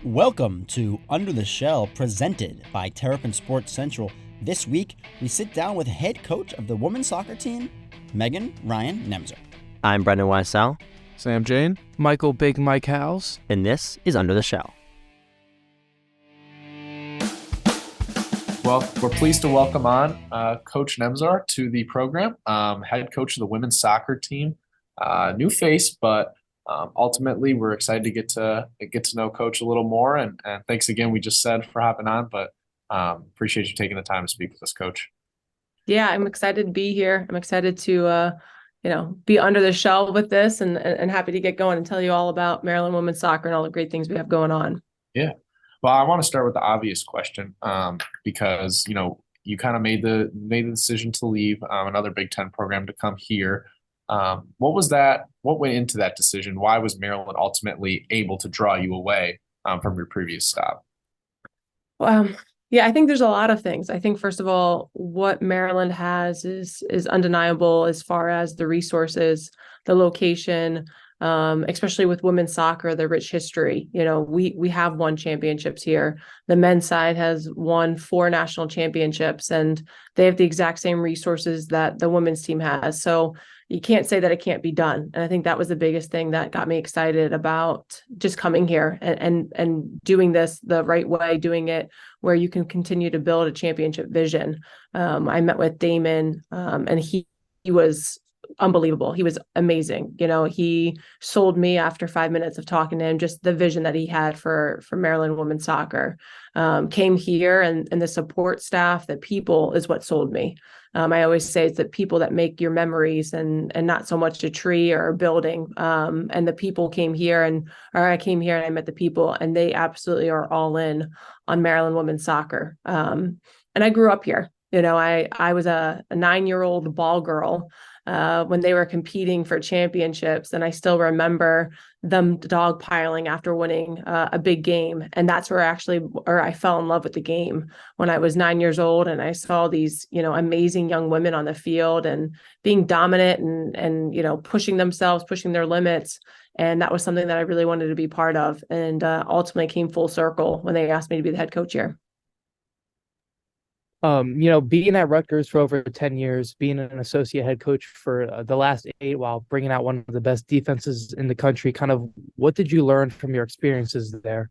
Welcome to Under the Shell, presented by Terrapin Sports Central. This week, we sit down with head coach of the women's soccer team, Meghan Ryan Nemzer. I'm Brendan Weissel. Sam Jane. Michael Big Mike Howes. And this is Under the Shell. Well, we're pleased to welcome on Coach Nemzer to the program, head coach of the women's soccer team. New face, but ultimately we're excited to get to know Coach a little more. And thanks again, we just said, for hopping on, but appreciate you taking the time to speak with us, Coach. Yeah, I'm excited to be here. I'm excited to be under the shell with this and happy to get going and tell you all about Maryland women's soccer and all the great things we have going on. Yeah. Well, I want to start with the obvious question, because, you kind of made the decision to leave another Big Ten program to come here. What was that? What went into that decision? Why was Maryland ultimately able to draw you away from your previous stop? Yeah, I think there's a lot of things. I think, first of all, what Maryland has is undeniable as far as the resources, the location, especially with women's soccer, the rich history. We have won championships here. The men's side has won 4 national championships, and they have the exact same resources that the women's team has. So you can't say that it can't be done. And I think that was the biggest thing that got me excited about just coming here and doing this the right way, doing it where you can continue to build a championship vision. I met with Damon, and he was unbelievable. He was amazing. He sold me after 5 minutes of talking to him, just the vision that he had for Maryland women's soccer. Came here, and the support staff, the people is what sold me. I always say it's the people that make your memories, and not so much a tree or a building. And the people came here, I came here and I met the people, and they absolutely are all in on Maryland women's soccer. And I grew up here. I was a 9-year-old ball girl when they were competing for championships. And I still remember them dogpiling after winning a big game. And that's where I fell in love with the game when I was 9 years old. And I saw these, amazing young women on the field and being dominant and pushing themselves, pushing their limits. And that was something that I really wanted to be part of. And ultimately came full circle when they asked me to be the head coach here. Being at Rutgers for over 10 years, being an associate head coach for the last 8 while bringing out one of the best defenses in the country, what did you learn from your experiences there?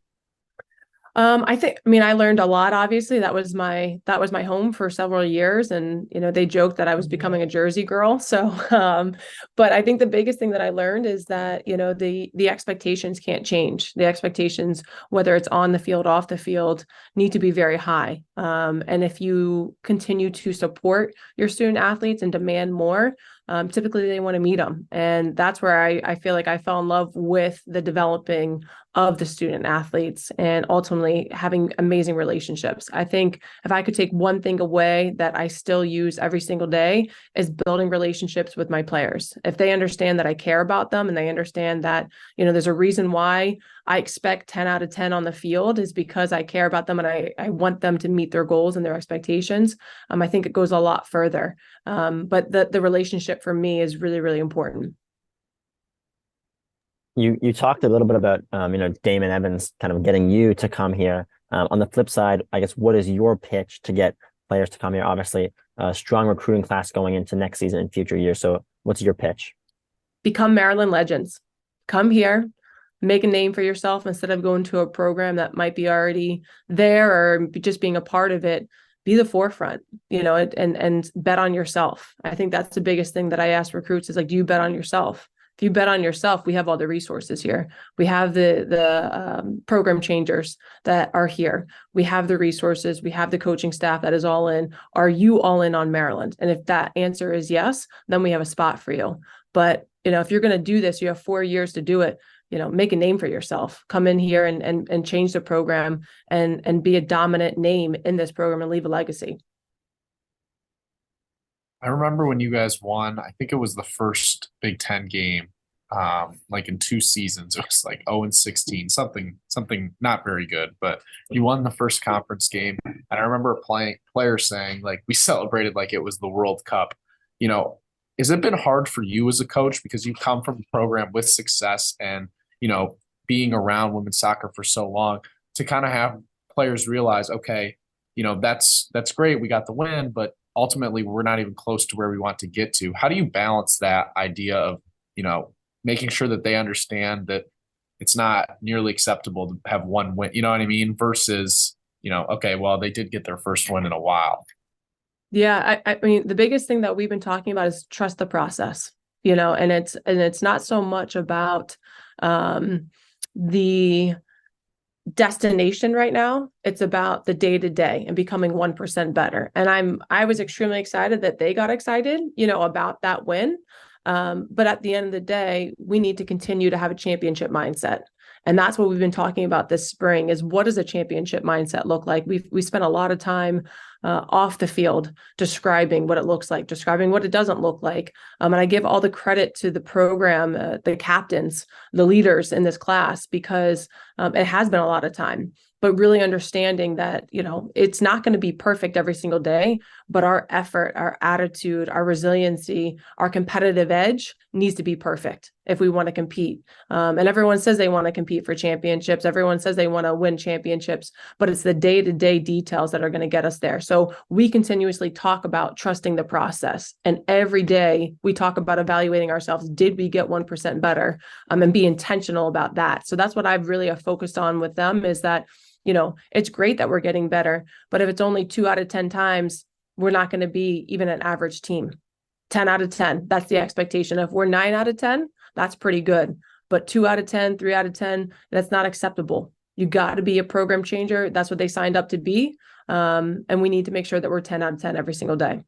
I learned a lot. Obviously, that was my home for several years, and they joked that I was becoming a Jersey girl. So, but I think the biggest thing that I learned is that the expectations can't change. The expectations, whether it's on the field, off the field, need to be very high. And if you continue to support your student athletes and demand more, typically they want to meet them. And that's where I feel like I fell in love with the developing of the student athletes and ultimately having amazing relationships. I think if I could take one thing away that I still use every single day is building relationships with my players. If they understand that I care about them and they understand that, there's a reason why I expect 10 out of 10 on the field is because I care about them and I want them to meet their goals and their expectations. I think it goes a lot further. But the relationship for me is really, really important. You talked a little bit about, Damon Evans kind of getting you to come here. On the flip side, I guess, what is your pitch to get players to come here? Obviously, a strong recruiting class going into next season and future years. So what's your pitch? Become Maryland legends. Come here, make a name for yourself instead of going to a program that might be already there or just being a part of it. Be the forefront, and bet on yourself. I think that's the biggest thing that I ask recruits is do you bet on yourself? If you bet on yourself, we have all the resources here. We have the program changers that are here. We have the resources. We have the coaching staff that is all in. Are you all in on Maryland? And if that answer is yes, then we have a spot for you. But, if you're going to do this, you have 4 years to do it. Make a name for yourself. Come in here and change the program and be a dominant name in this program and leave a legacy. I remember when you guys won, I think it was the first Big Ten game, in 2 seasons. It was 0-16, something not very good, but you won the first conference game. And I remember players saying, we celebrated like it was the World Cup. Has it been hard for you as a coach because you come from a program with success and, being around women's soccer for so long, to kind of have players realize, okay, that's great, we got the win, but ultimately we're not even close to where we want to get to. How do you balance that idea of, making sure that they understand that it's not nearly acceptable to have one win, you know what I mean? Versus, okay, well, they did get their first win in a while. Yeah, I mean, the biggest thing that we've been talking about is trust the process, and it's not so much about the destination right now. It's about the day to day and becoming 1% better. And I was extremely excited that they got excited, about that win. But at the end of the day, we need to continue to have a championship mindset. And that's what we've been talking about this spring is what does a championship mindset look like? We spent a lot of time off the field describing what it looks like, describing what it doesn't look like. And I give all the credit to the program, the captains, the leaders in this class, because it has been a lot of time. But really understanding that, it's not going to be perfect every single day, but our effort, our attitude, our resiliency, our competitive edge needs to be perfect if we want to compete. And everyone says they want to compete for championships. Everyone says they want to win championships, but it's the day-to-day details that are going to get us there. So we continuously talk about trusting the process. And every day we talk about evaluating ourselves. Did we get 1% better? And be intentional about that. So that's what I've really focused on with them is that, it's great that we're getting better, but if it's only 2 out of 10 times, we're not going to be even an average team. 10 out of 10, that's the expectation. If we're 9 out of 10, that's pretty good. But 2 out of 10, 3 out of 10, that's not acceptable. You got to be a program changer. That's what they signed up to be. And we need to make sure that we're 10 out of 10 every single day.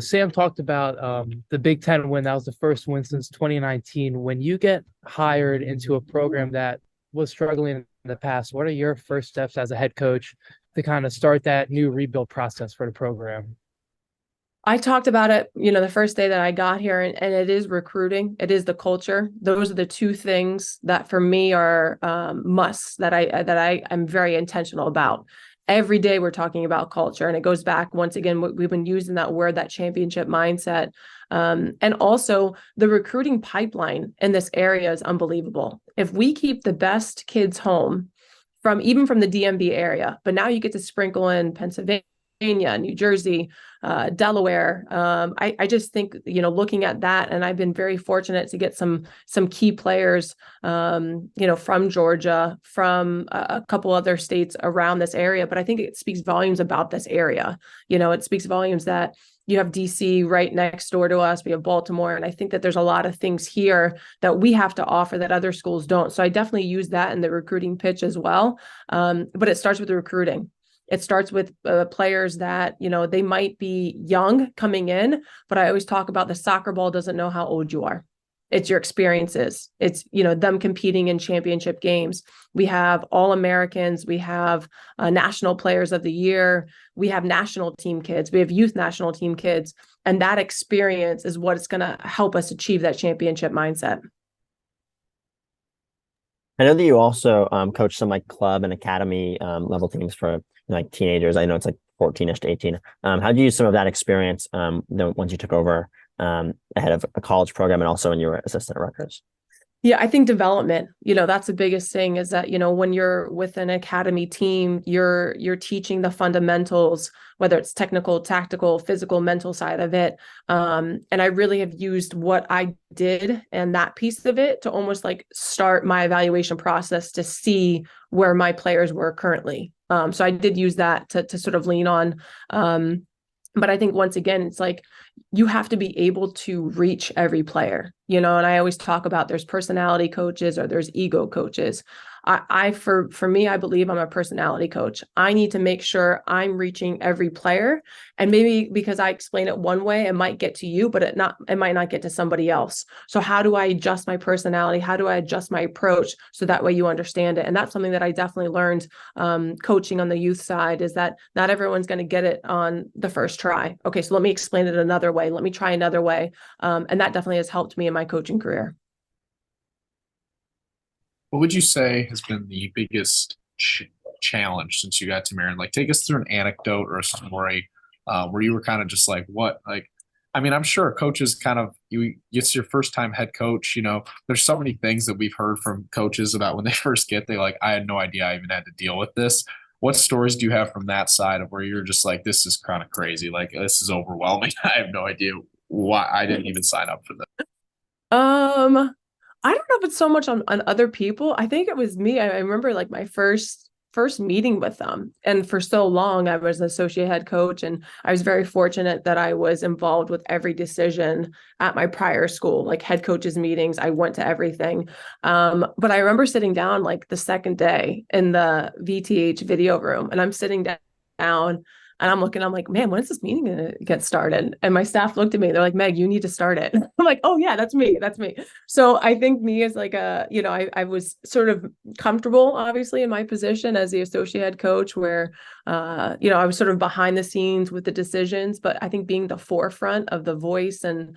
Sam talked about the Big Ten win. That was the first win since 2019. When you get hired into a program that was struggling in the past, what are your first steps as a head coach to kind of start that new rebuild process for the program? I talked about it, the first day that I got here, and it is recruiting. It is the culture. Those are the two things that for me are musts that I am very intentional about. Every day we're talking about culture, and it goes back once again. We've been using that word, that championship mindset, and also the recruiting pipeline in this area is unbelievable. If we keep the best kids home from the DMV area, but now you get to sprinkle in Pennsylvania, New Jersey, Delaware. I just think, looking at that, and I've been very fortunate to get some key players, from Georgia, from a couple other states around this area. But I think it speaks volumes about this area. It speaks volumes that you have DC right next door to us. We have Baltimore. And I think that there's a lot of things here that we have to offer that other schools don't. So I definitely use that in the recruiting pitch as well. But it starts with the recruiting. It starts with players that, they might be young coming in, but I always talk about the soccer ball doesn't know how old you are. It's your experiences. It's, them competing in championship games. We have All-Americans. We have national players of the year. We have national team kids. We have youth national team kids. And that experience is what's going to help us achieve that championship mindset. I know that you also coach some like club and academy level teams for like teenagers. I know it's like 14ish to 18. How do you use some of that experience once you took over ahead of a college program and also when you were assistant at Rutgers? Yeah, I think development, that's the biggest thing is that, when you're with an academy team, you're teaching the fundamentals, whether it's technical, tactical, physical, mental side of it. And I really have used what I did and that piece of it to almost like start my evaluation process to see where my players were currently. So I did use that to sort of lean on. But I think once again, it's like you have to be able to reach every player, and I always talk about there's personality coaches or there's ego coaches. For me, I believe I'm a personality coach. I need to make sure I'm reaching every player, and maybe because I explain it one way, it might get to you, but it might not get to somebody else. So how do I adjust my personality? How do I adjust my approach so that way you understand it? And that's something that I definitely learned coaching on the youth side is that not everyone's going to get it on the first try. Okay, so let me explain it another way. Let me try another way. And that definitely has helped me in my coaching career. What would you say has been the biggest challenge since you got to Marion? Like, take us through an anecdote or a story where you were kind of just like, what? Like, I mean, I'm sure coaches it's your first time head coach, there's so many things that we've heard from coaches about when they first they're like, I had no idea I even had to deal with this. What stories do you have from that side of where you're just like, this is kind of crazy. Like, this is overwhelming. I have no idea why I didn't even sign up for this. I don't know if it's so much on other people. I think it was me. I remember like my first meeting with them. And for so long, I was an associate head coach, and I was very fortunate that I was involved with every decision at my prior school, like head coaches meetings. I went to everything. But I remember sitting down like the second day in the VTH video room, and I'm sitting down and I'm like, man, when is this meeting going to get started? And my staff looked at me. They're like, Meg, you need to start it. I'm like, oh yeah, that's me. That's me. So I think me as like I was sort of comfortable, obviously, in my position as the associate head coach where, I was sort of behind the scenes with the decisions, but I think being the forefront of the voice and,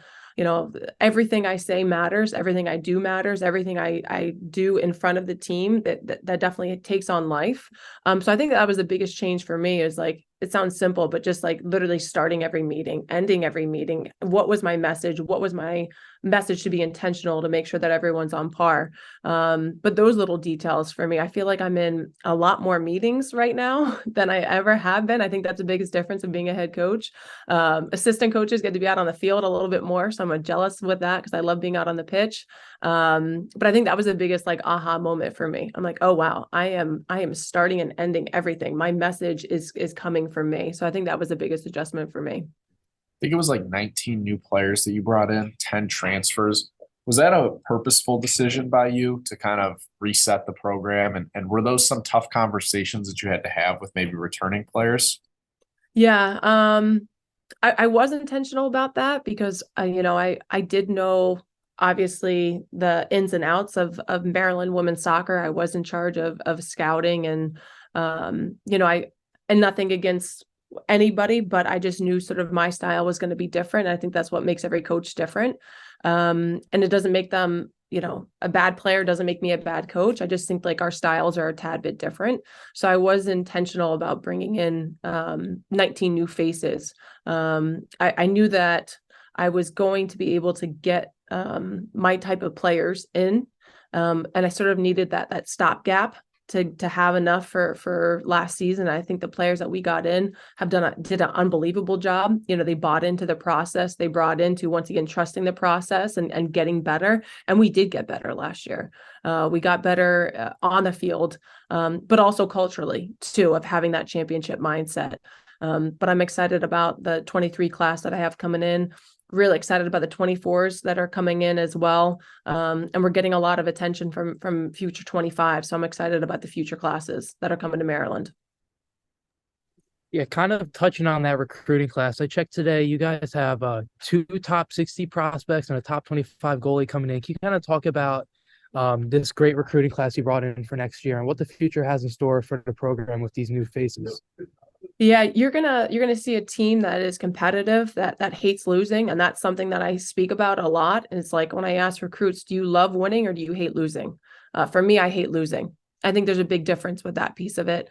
everything I say matters, everything I do matters, everything I do in front of the team that definitely takes on life. So I think that was the biggest change for me is like, it sounds simple, but just like literally starting every meeting, ending every meeting. What was my message? What was my message to be intentional to make sure that everyone's on par? But those little details for me, I feel like I'm in a lot more meetings right now than I ever have been. I think that's the biggest difference of being a head coach. Assistant coaches get to be out on the field a little bit more. So I'm jealous with that because I love being out on the pitch. But I think that was the biggest like aha moment for me. I'm like, oh wow, I am starting and ending everything. My message is coming from me. So I think that was the biggest adjustment for me. I think it was like 19 new players that you brought in, 10 transfers. Was that a purposeful decision by you to kind of reset the program? And were those some tough conversations that you had to have with maybe returning players? Yeah. I was intentional about that because I did know obviously the ins and outs of Maryland women's soccer. I was in charge of scouting and and nothing against anybody, but I just knew sort of my style was going to be different. I think that's what makes every coach different. And it doesn't make them, a bad player doesn't make me a bad coach. I just think like our styles are a tad bit different. So I was intentional about bringing in 19 new faces. I knew that I was going to be able to get my type of players in. And I sort of needed that stopgap to have enough for last season. I think the players that we got in did an unbelievable job. They bought into the process. They brought into, once again, trusting the process and getting better. And we did get better last year. We got better on the field, but also culturally too, of having that championship mindset. But I'm excited about the 23 class that I have coming in. Really excited about the 24s that are coming in as well. And we're getting a lot of attention from future 25. So I'm excited about the future classes that are coming to Maryland. Yeah, kind of touching on that recruiting class. I checked today, you guys have 2 top 60 prospects and a top 25 goalie coming in. Can you kind of talk about this great recruiting class you brought in for next year and what the future has in store for the program with these new faces? Yeah, you're gonna see a team that is competitive, that hates losing, and that's something that I speak about a lot. And it's like when I ask recruits, do you love winning or do you hate losing? For me, I hate losing. I think there's a big difference with that piece of it.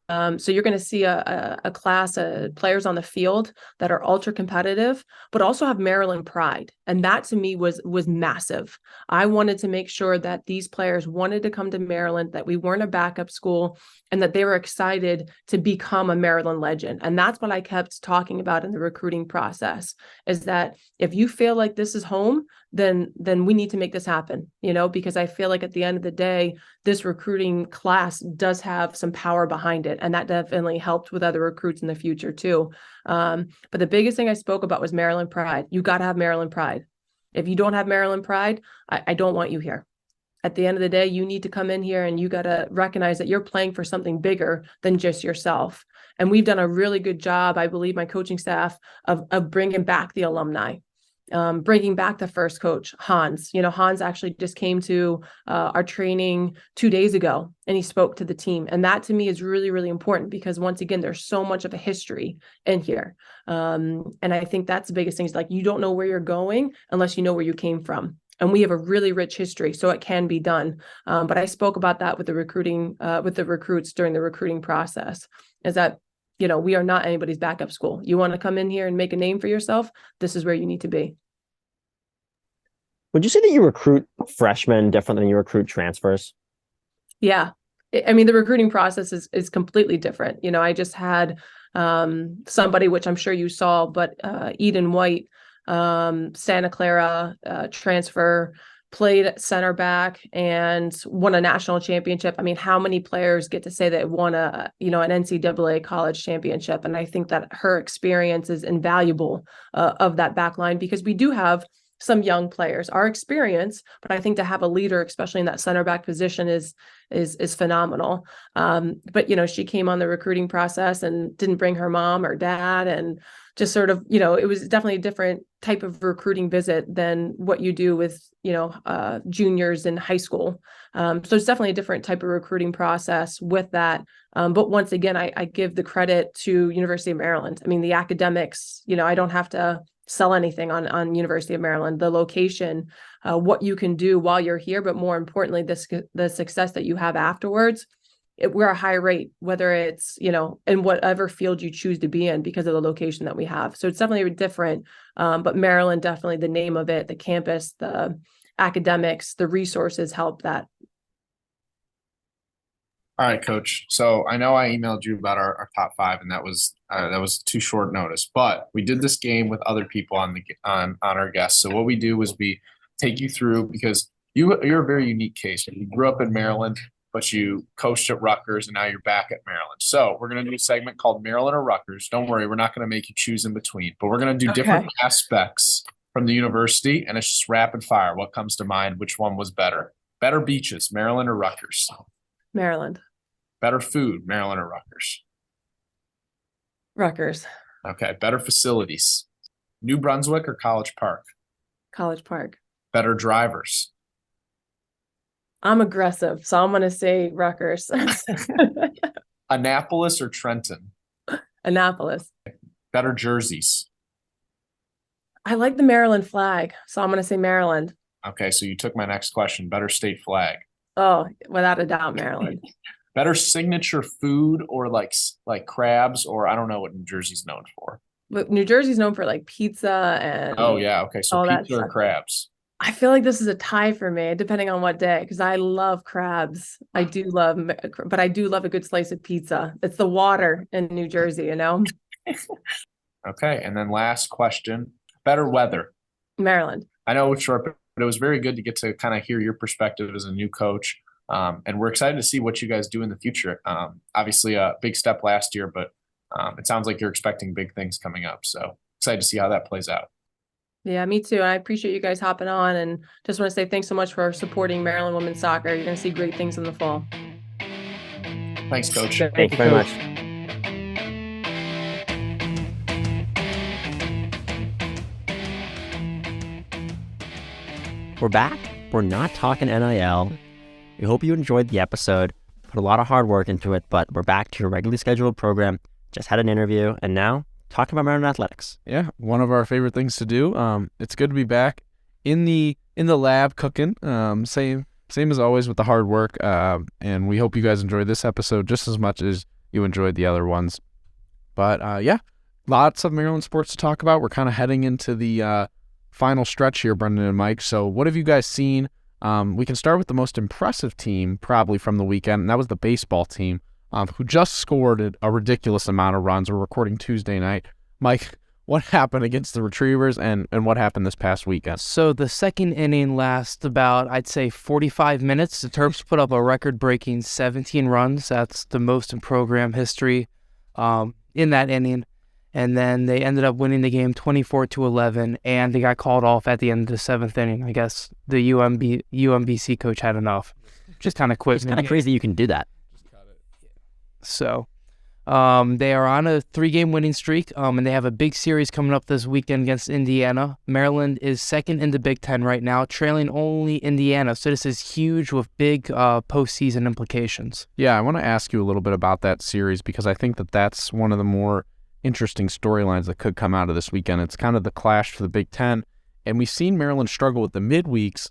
So you're going to see a class of players on the field that are ultra competitive, but also have Maryland pride. And that to me was massive. I wanted to make sure that these players wanted to come to Maryland, that we weren't a backup school, and that they were excited to become a Maryland legend. And that's what I kept talking about in the recruiting process, is that if you feel like this is home, then we need to make this happen, because I feel like at the end of the day, this recruiting class does have some power behind it. And that definitely helped with other recruits in the future too. But the biggest thing I spoke about was Maryland pride. You got to have Maryland pride. If you don't have Maryland pride, I don't want you here. At the end of the day, you need to come in here and you got to recognize that you're playing for something bigger than just yourself. And we've done a really good job, I believe, my coaching staff of bringing back the alumni. Bringing back the first coach, Hans. Hans actually just came to our training 2 days ago and he spoke to the team. And that to me is really, really important because once again, there's so much of a history in here. And I think that's the biggest thing is like, you don't know where you're going unless you know where you came from. And we have a really rich history, so it can be done. But I spoke about that with the recruits during the recruiting process, is that we are not anybody's backup school. You want to come in here and make a name for yourself, this is where you need to be. Would you say that you recruit freshmen different than you recruit transfers? Yeah. I mean, the recruiting process is completely different. I just had somebody, which I'm sure you saw, but Eden White, Santa Clara transfer, played center back and won a national championship. I mean, how many players get to say they won an NCAA college championship? And I think that her experience is invaluable of that back line, because we do have some young players, our experience, but I think to have a leader, especially in that center back position, is phenomenal. But she came on the recruiting process and didn't bring her mom or dad, and just sort of, it was definitely a different type of recruiting visit than what you do with, juniors in high school. So it's definitely a different type of recruiting process with that. But once again, I give the credit to University of Maryland. I mean, the academics, I don't have to sell anything on University of Maryland, the location, what you can do while you're here, but more importantly, the success that you have afterwards. We're a high rate, whether it's, in whatever field you choose to be in, because of the location that we have. So it's definitely different. But Maryland, definitely the name of it, the campus, the academics, the resources help that. All right, Coach. So I know I emailed you about our top 5, and that was too short notice. But we did this game with other people on our guests. So what we do is we take you through, because you're a very unique case. You grew up in Maryland, but you coached at Rutgers, and now you're back at Maryland. So we're going to do a segment called Maryland or Rutgers. Don't worry, we're not going to make you choose in between, but we're going to do different aspects from the university, and it's just rapid fire. What comes to mind? Which one was better? Better beaches, Maryland or Rutgers? Maryland. Better food, Maryland or Rutgers? Rutgers. Okay. Better facilities, New Brunswick or College Park? College Park. Better drivers? I'm aggressive, so I'm going to say Rutgers. Annapolis or Trenton? Annapolis. Better jerseys? I like the Maryland flag, so I'm going to say Maryland. Okay, so you took my next question. Better state flag? Oh, without a doubt, Maryland. Better signature food, or like crabs, or I don't know what New Jersey's known for. But New Jersey's known for like pizza and oh yeah, okay, so all pizza or crabs? I feel like this is a tie for me, depending on what day, because I love crabs. But I do love a good slice of pizza. It's the water in New Jersey, Okay, and then last question: better weather? Maryland. I know it's short, but it was very good to get to kind of hear your perspective as a new coach. And we're excited to see what you guys do in the future. Obviously a big step last year, but it sounds like you're expecting big things coming up. So excited to see how that plays out. Yeah, me too. I appreciate you guys hopping on, and just want to say thanks so much for supporting Maryland women's soccer. You're going to see great things in the fall. Thanks, Coach. Thank you very much. We're back. We're not talking NIL. We hope you enjoyed the episode. Put a lot of hard work into it, but we're back to your regularly scheduled program. Just had an interview, and now talking about Maryland athletics. Yeah, one of our favorite things to do. It's good to be back in the lab cooking. Same as always with the hard work. And we hope you guys enjoyed this episode just as much as you enjoyed the other ones. But yeah, lots of Maryland sports to talk about. We're kind of heading into the final stretch here, Brendan and Mike. So what have you guys seen? We can start with the most impressive team probably from the weekend, and that was the baseball team, who just scored a ridiculous amount of runs. We're recording Tuesday night. Mike, what happened against the Retrievers, and what happened this past weekend? So the second inning lasts about, I'd say, 45 minutes. The Terps put up a record-breaking 17 runs. That's the most in program history in that inning. And then they ended up winning the game 24-11, and they got called off at the end of the seventh inning. I guess the UMBC coach had enough. Just kind of quit. It's kind of crazy you can do that. So they are on a 3-game winning streak, and they have a big series coming up this weekend against Indiana. Maryland is second in the Big Ten right now, trailing only Indiana. So this is huge with big postseason implications. Yeah, I want to ask you a little bit about that series, because I think that's one of the more interesting storylines that could come out of this weekend. It's kind of the clash for the Big Ten, and we've seen Maryland struggle with the midweeks,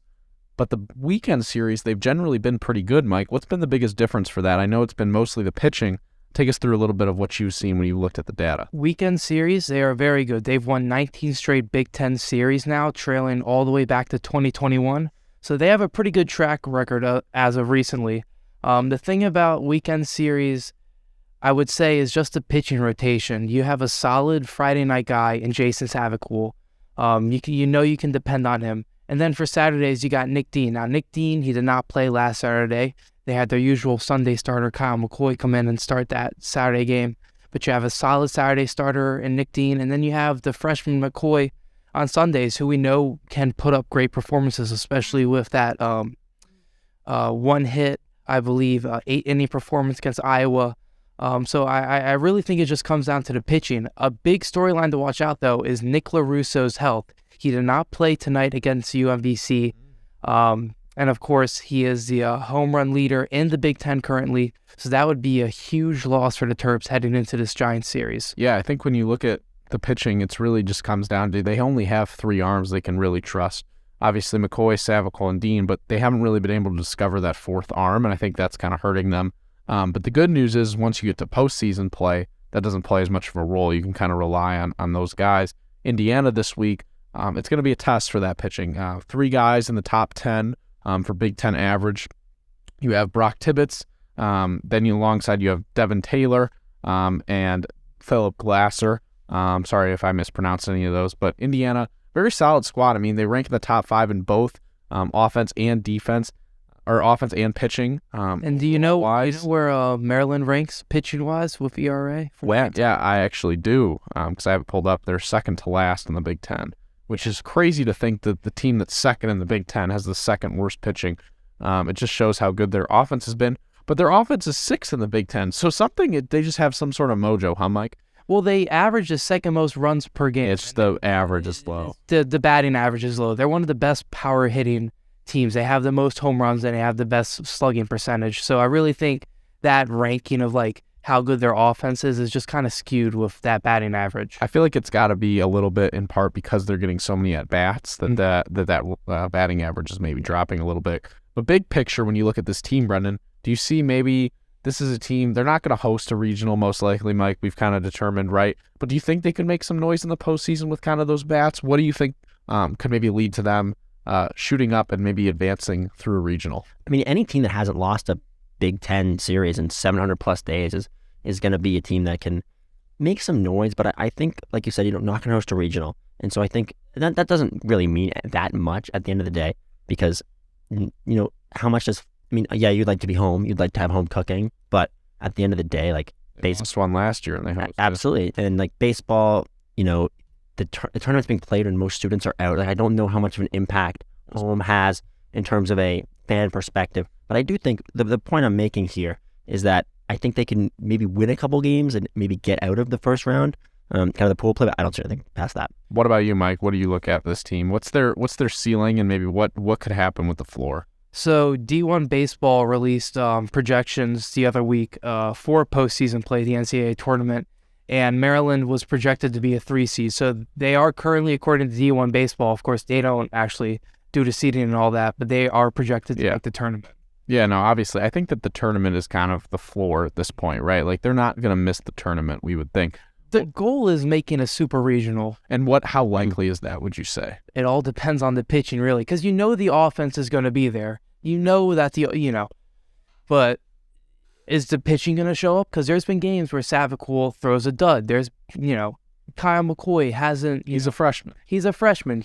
but the weekend series, they've generally been pretty good, Mike. What's been the biggest difference for that? I know it's been mostly the pitching, take us through a little bit of what you've seen when you looked at the data. Weekend series, they are very good. They've won 19 straight Big Ten series now, trailing all the way back to 2021. So they have a pretty good track record as of recently. The thing about weekend series, I would say, is just the pitching rotation. You have a solid Friday night guy in Jason Savicule. You can depend on him. And then for Saturdays, you got Nick Dean. Now, Nick Dean, he did not play last Saturday. They had their usual Sunday starter, Kyle McCoy, come in and start that Saturday game. But you have a solid Saturday starter in Nick Dean, and then you have the freshman McCoy on Sundays, who we know can put up great performances, especially with that one hit, I believe, 8-inning performance against Iowa. So I really think it just comes down to the pitching. A big storyline to watch out, though, is Nick LaRusso's health. He did not play tonight against UMBC. And, of course, he is the home run leader in the Big Ten currently. So that would be a huge loss for the Terps heading into this Giants series. Yeah, I think when you look at the pitching, it's really just comes down to they only have 3 arms they can really trust. Obviously, McCoy, Savicule, and Dean, but they haven't really been able to discover that 4th arm, and I think that's kind of hurting them. But the good news is once you get to postseason play, that doesn't play as much of a role. You can kind of rely on those guys. Indiana this week, it's going to be a test for that pitching. 3 guys in the top 10 for Big Ten average. You have Brock Tibbetts. Then alongside you have Devin Taylor and Philip Glasser. Sorry if I mispronounced any of those, but Indiana, very solid squad. I mean, they rank in the top 5 in both offense and defense, or offense and pitching. And do you know where Maryland ranks pitching-wise with ERA? Yeah, I actually do, because I have it pulled up. They're second to last in the Big Ten, which is crazy to think that the team that's second in the Big Ten has the second worst pitching. It just shows how good their offense has been. But their offense is 6th in the Big Ten, so they just have some sort of mojo, huh, Mike? Well, they average the second most runs per game. It's the average is low. The batting average is low. They're one of the best power hitting teams. They have the most home runs and they have the best slugging percentage. So I really think that ranking of like how good their offense is just kind of skewed with that batting average. I feel like it's got to be a little bit in part because they're getting so many at bats that batting average is maybe dropping a little bit. But big picture, when you look at this team, Brendan, do you see maybe this is a team, they're not going to host a regional most likely, Mike, we've kind of determined, right? But do you think they could make some noise in the postseason with kind of those bats? What do you think could maybe lead to them shooting up and maybe advancing through a regional? I mean, any team that hasn't lost a Big Ten series in 700 plus days is going to be a team that can make some noise. But I think, like you said, you're not going to host a regional. And so I think that doesn't really mean that much at the end of the day, because, how much does, yeah, you'd like to be home. You'd like to have home cooking. But at the end of the day, like, they lost one last year and they hosted. Absolutely. And like baseball, the tournament's being played when most students are out. Like, I don't know how much of an impact home has in terms of a fan perspective. But I do think the point I'm making here is that I think they can maybe win a couple games and maybe get out of the first round, kind of the pool play. But I don't see anything past that. What about you, Mike? What do you look at this team? What's their ceiling and maybe what could happen with the floor? So D1 Baseball released projections the other week for postseason play, the NCAA tournament, and Maryland was projected to be a 3 seed. So they are currently, according to D1 Baseball, of course, they don't actually do the seeding and all that, but they are projected to make the tournament. Yeah, no, obviously, I think that the tournament is kind of the floor at this point, right? Like, they're not going to miss the tournament, we would think. The goal is making a super regional. And how likely is that, would you say? It all depends on the pitching, really, because the offense is going to be there. That but is the pitching going to show up? Because there's been games where Savicule throws a dud. There's, Kyle McCoy hasn't. He's a freshman. He's a freshman.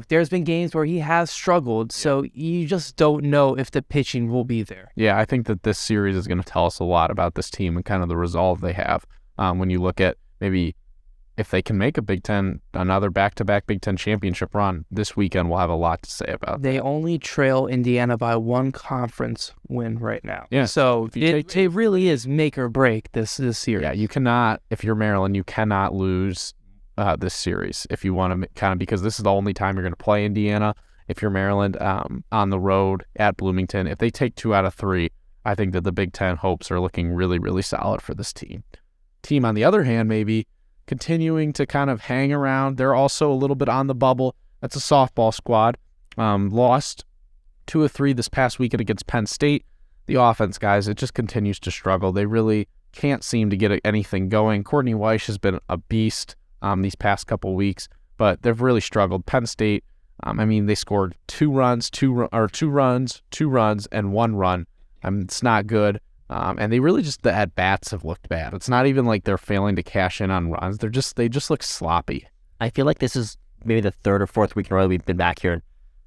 There's been games where he has struggled. Yeah. So you just don't know if the pitching will be there. Yeah, I think that this series is going to tell us a lot about this team and kind of the resolve they have. When you look at maybe if they can make another back-to-back Big Ten championship run this weekend, we'll have a lot to say about They only trail Indiana by 1 conference win right now. Yeah. So it really is make or break this series. Yeah, you cannot, if you're Maryland, you cannot lose this series if you want to kind of, because this is the only time you're going to play Indiana. If you're Maryland on the road at Bloomington, if they take 2 out of 3, I think that the Big Ten hopes are looking really, really solid for this team. Team, on the other hand, maybe continuing to kind of hang around. They're also a little bit on the bubble. That's a softball squad. Lost 2 of 3 this past weekend against Penn State. The offense, guys, it just continues to struggle. They really can't seem to get anything going. Courtney Weiss has been a beast these past couple weeks, but they've really struggled. Penn State, they scored 2 runs, 2 runs, and 1 run. It's not good. And they really just, the at-bats have looked bad. It's not even like they're failing to cash in on runs. They just look sloppy. I feel like this is maybe the 3rd or 4th week in a row we've been back here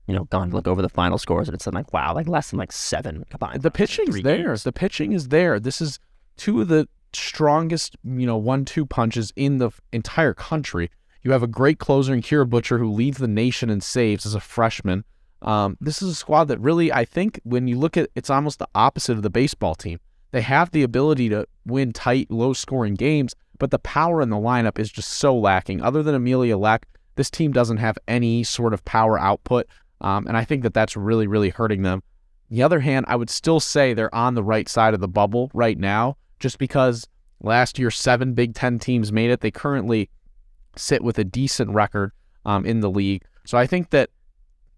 and, gone to look over the final scores, and it's like, wow, like less than like 7 combined. The pitching's there. Games. The pitching is there. This is 2 of the strongest, 1-2 punches in the entire country. You have a great closer in Kira Butcher who leads the nation in saves as a freshman. This is a squad that really, I think, when you look at it's almost the opposite of the baseball team. They have the ability to win tight, low-scoring games, but the power in the lineup is just so lacking. Other than Amelia Leck, this team doesn't have any sort of power output, and I think that that's really, really hurting them. On the other hand, I would still say they're on the right side of the bubble right now, just because last year 7 Big Ten teams made it. They currently sit with a decent record in the league. So I think that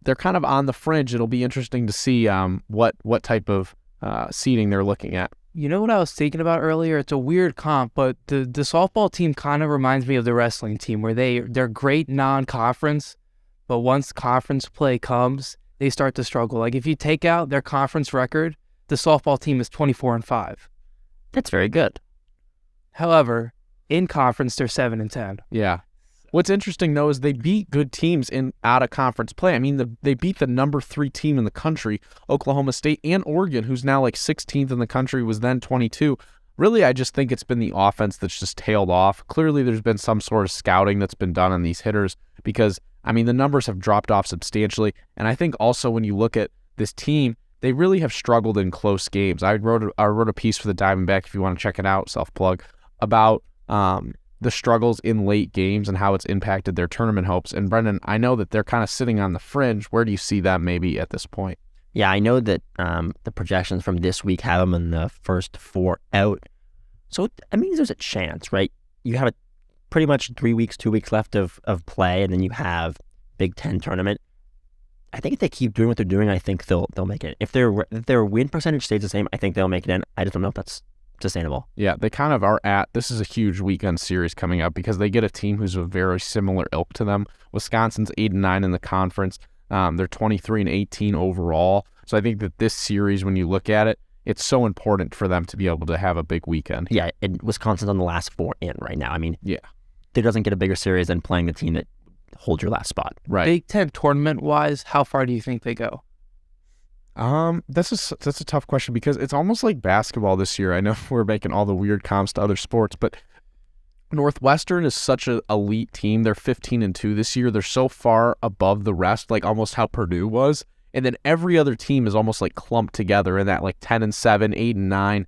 they're kind of on the fringe. It'll be interesting to see what type of seeding they're looking at. You know what I was thinking about earlier? It's a weird comp, but the softball team kind of reminds me of the wrestling team, where they're great non-conference, but once conference play comes, they start to struggle. Like if you take out their conference record, the softball team is 24-5. That's very good. However, in conference, they're 7-10. Yeah. What's interesting, though, is they beat good teams in out-of-conference play. They beat the number 3 team in the country, Oklahoma State, and Oregon, who's now like 16th in the country, was then 22. Really, I just think it's been the offense that's just tailed off. Clearly, there's been some sort of scouting that's been done on these hitters because, the numbers have dropped off substantially. And I think also when you look at this team, they really have struggled in close games. I wrote a piece for the Diamondback, if you want to check it out, self-plug, about the struggles in late games and how it's impacted their tournament hopes. And Brendan, I know that they're kind of sitting on the fringe. Where do you see them maybe at this point? Yeah, I know that the projections from this week have them in the first 4 out. So, there's a chance, right? You have pretty much 3 weeks, 2 weeks left of play, and then you have Big Ten tournament. I think if they keep doing what they're doing, I think they'll make it. If their win percentage stays the same, I think they'll make it in. I just don't know if that's sustainable. Yeah, they kind of are this is a huge weekend series coming up because they get a team who's a very similar ilk to them. Wisconsin's 8-9 in the conference. They're 23-18 overall. So I think that this series, when you look at it, it's so important for them to be able to have a big weekend. Yeah, and Wisconsin's on the last 4 in right now. Yeah. There doesn't get a bigger series than playing the team that holds your last spot. Right. Big Ten tournament-wise, how far do you think they go? That's a tough question because it's almost like basketball this year. I know we're making all the weird comps to other sports, but Northwestern is such an elite team. They're 15-2 this year. They're so far above the rest, like almost how Purdue was. And then every other team is almost like clumped together in that like 10-7, 8-9,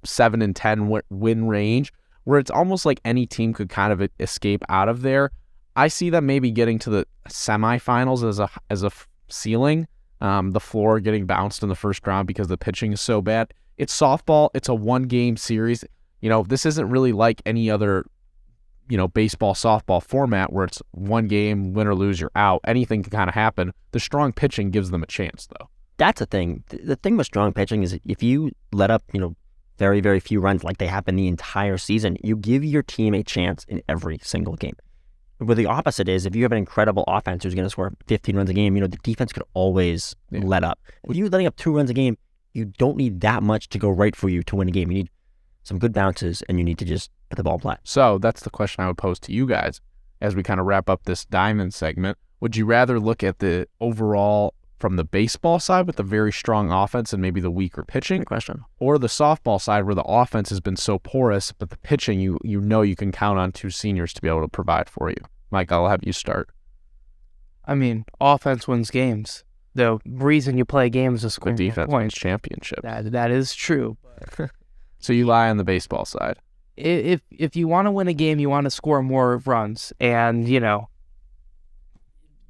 7-10 win range, where it's almost like any team could kind of escape out of there. I see them maybe getting to the semifinals as a ceiling. The floor getting bounced in the first round because the pitching is so bad. It's softball. It's a 1-game series. This isn't really like any other, baseball, softball format where it's 1 game, win or lose, you're out. Anything can kind of happen. The strong pitching gives them a chance, though. That's the thing. The thing with strong pitching is if you let up, very, very few runs like they happen the entire season, you give your team a chance in every single game. Where the opposite is, if you have an incredible offense who's going to score 15 runs a game, the defense could always let up. If you're letting up 2 runs a game, you don't need that much to go right for you to win a game. You need some good bounces, and you need to just put the ball in play. So that's the question I would pose to you guys as we kind of wrap up this Diamond segment. Would you rather look at the overall from the baseball side with the very strong offense and maybe the weaker pitching? Good question. Or the softball side where the offense has been so porous, but the pitching, you can count on 2 seniors to be able to provide for you? Mike, I'll have you start. Offense wins games. The reason you play games is scoring the defense points. wins championships. That is true. So you lie on the baseball side. If you want to win a game, you want to score more runs. And,